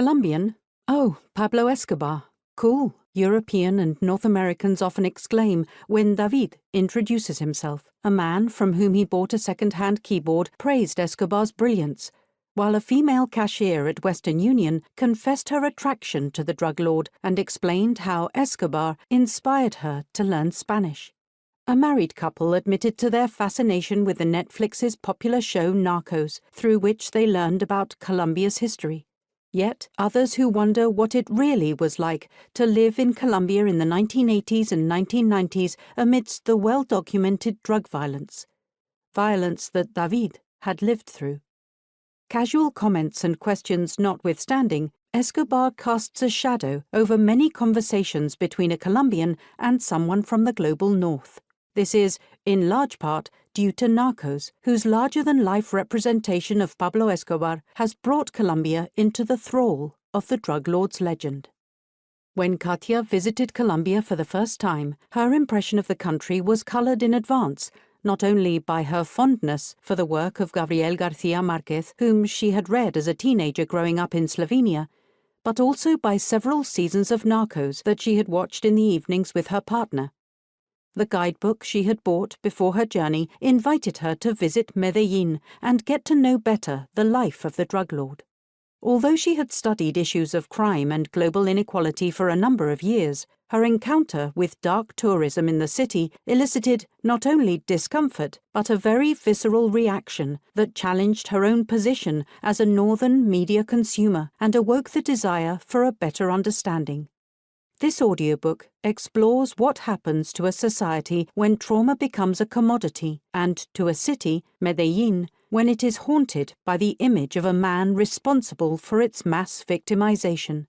Colombian? Oh, Pablo Escobar. Cool, European and North Americans often exclaim when David introduces himself. A man from whom he bought a second-hand keyboard praised Escobar's brilliance, while a female cashier at Western Union confessed her attraction to the drug lord and explained how Escobar inspired her to learn Spanish. A married couple admitted to their fascination with the Netflix's popular show Narcos, through which they learned about Colombia's history. Yet others who wonder what it really was like to live in Colombia in the 1980s and 1990s amidst the well-documented drug violence that David had lived through. Casual comments and questions notwithstanding, Escobar casts a shadow over many conversations between a Colombian and someone from the global north. This is, in large part, due to Narcos, whose larger-than-life representation of Pablo Escobar has brought Colombia into the thrall of the drug lord's legend. When Katia visited Colombia for the first time, her impression of the country was colored in advance, not only by her fondness for the work of Gabriel García Márquez, whom she had read as a teenager growing up in Slovenia, but also by several seasons of Narcos that she had watched in the evenings with her partner. The guidebook she had bought before her journey invited her to visit Medellín and get to know better the life of the drug lord. Although she had studied issues of crime and global inequality for a number of years, her encounter with dark tourism in the city elicited not only discomfort but a very visceral reaction that challenged her own position as a northern media consumer and awoke the desire for a better understanding. This audiobook explores what happens to a society when trauma becomes a commodity and to a city, Medellín, when it is haunted by the image of a man responsible for its mass victimization.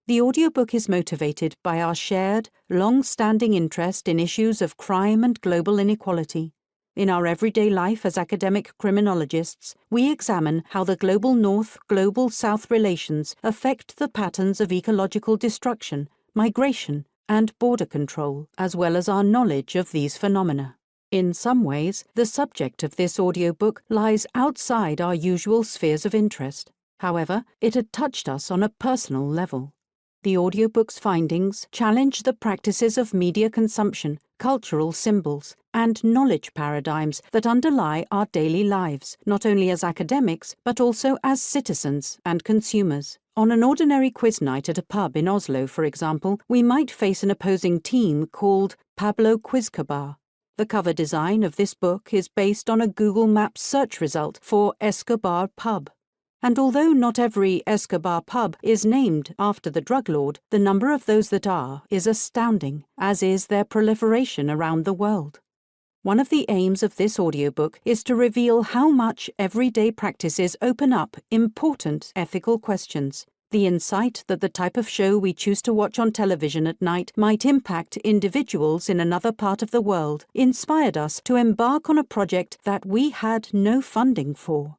The audiobook is motivated by our shared, long-standing interest in issues of crime and global inequality. In our everyday life as academic criminologists, we examine how the global North-global South relations affect the patterns of ecological destruction, migration, and border control, as well as our knowledge of these phenomena. In some ways, the subject of this audiobook lies outside our usual spheres of interest. However, it had touched us on a personal level. The audiobook's findings challenge the practices of media consumption, cultural symbols, and knowledge paradigms that underlie our daily lives, not only as academics, but also as citizens and consumers. On an ordinary quiz night at a pub in Oslo, for example, we might face an opposing team called Pablo Escobar. The cover design of this book is based on a Google Maps search result for Escobar Pub. And although not every Escobar pub is named after the drug lord, the number of those that are is astounding, as is their proliferation around the world. One of the aims of this audiobook is to reveal how much everyday practices open up important ethical questions. The insight that the type of show we choose to watch on television at night might impact individuals in another part of the world inspired us to embark on a project that we had no funding for.